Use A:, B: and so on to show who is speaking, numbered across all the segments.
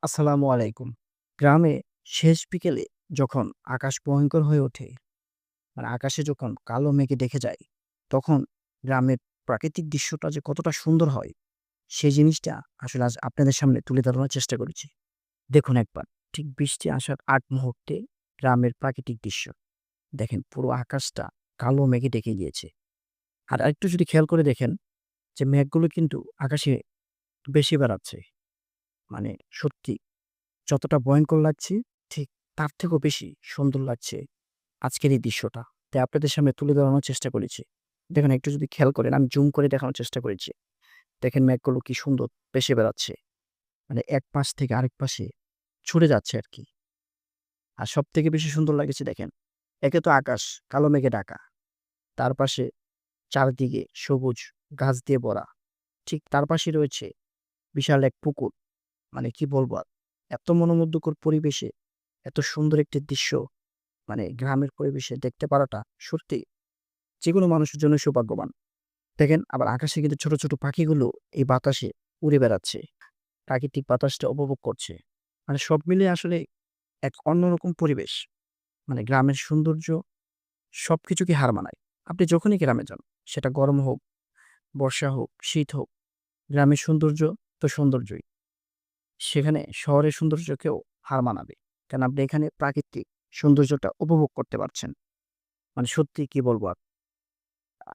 A: আসসালামু আলাইকুম। গ্রামে শেষ বিকেলে যখন আকাশ ভয়ংকর হয়ে ওঠে, মানে আকাশে যখন কালো মেঘে ঢেকে যায়, তখন গ্রামের প্রাকৃতিক দৃশ্যটা যে কতটা সুন্দর হয়, সেই জিনিসটা আসলে আজ আপনাদের সামনে তুলে ধরানোর চেষ্টা করেছি। দেখুন একবার, ঠিক বৃষ্টি আসার আগ মুহূর্তে গ্রামের প্রাকৃতিক দৃশ্য। দেখেন পুরো আকাশটা কালো মেঘে ঢেকে গিয়েছে। আর আরেকটু যদি খেয়াল করে দেখেন যে মেঘগুলো কিন্তু আকাশে বেশি বেড়াচ্ছে। মানে সত্যি যতটা ভয়ংকর লাগছে, ঠিক তার থেকেও বেশি সুন্দর লাগছে আজকের এই দৃশ্যটা। তাই আপনাদের সামনে তুলে ধরানোর চেষ্টা করেছি। দেখেন একটু যদি খেয়াল করেন, আমি জুম করে দেখানোর চেষ্টা করেছি। দেখেন মেঘগুলো কি সুন্দর ভেসে বেড়াচ্ছে। মানে এক পাশ থেকে আরেক পাশে ছুটে যাচ্ছে আরকি। আর সবথেকে বেশি সুন্দর লাগেছে দেখেন, একে তো আকাশ কালো মেঘে ঢাকা। তার পাশে চারদিকে সবুজ গাছ দিয়ে ভরা। ঠিক তার পাশেই রয়েছে বিশাল এক পুকুর। মানে কি বলবো আর? এত মনোমুগ্ধকর পরিবেশে এত সুন্দর একটি দৃশ্য, মানে গ্রামের পরিবেশে দেখতে পারাটা সত্যি যেকোনো মানুষের জন্য সৌভাগ্যবান। দেখেন আবার আকাশে কিন্তু ছোট, ছোট পাখিগুলো এই বাতাসে উড়ে বেড়াচ্ছে। প্রাকৃতিক বাতাসটা উপভোগ করছে। মানে সব মিলিয়ে আসলে এক অন্যরকম পরিবেশ। মানে গ্রামের সৌন্দর্য সবকিছুকে হার মানায়। আপনি যখনই গ্রামে যান, সেটা গরম হোক, বর্ষা হোক, শীত হোক, গ্রামের সৌন্দর্য তো সৌন্দর্যই। সেখানে শহরের সৌন্দর্যকেও হার মানাবে। কারণ আপনি এখানে প্রাকৃতিক সৌন্দর্যটা উপভোগ করতে পারছেন। মানে সত্যি কি বলবো আর?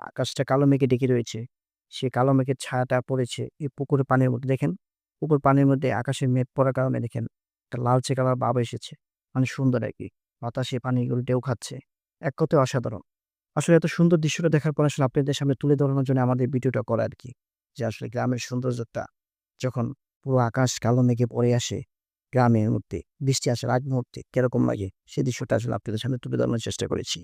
A: আকাশটা কালো মেঘে ঢেকে রয়েছে। সে কালো মেঘের ছায়াটা পড়েছে এই পুকুরের পানির মধ্যে। দেখেন, পুকুর পানির মধ্যে আকাশের মেঘ পড়ার কারণে দেখেন একটা লালচে কালার ভাব এসেছে। মানে সুন্দর আরকি। বাতাসে পানিগুলো ঢেউ খাচ্ছে। এক কথায় অসাধারণ। আসলে এত সুন্দর দৃশ্যটা দেখার পর আসলে আপনাদের সামনে তুলে ধরানোর জন্য আমাদের ভিডিওটা করা আরকি। যে আসলে গ্রামের সৌন্দর্যটা যখন পুরো আকাশ কালো মেঘে পড়ে আসে গ্রামের মধ্যে, বৃষ্টি আসার আগ মুহূর্তে কিরকম লাগে? সেই দৃশ্যটা আসলে আপনাদের সামনে তুলে ধরানোর চেষ্টা করেছি।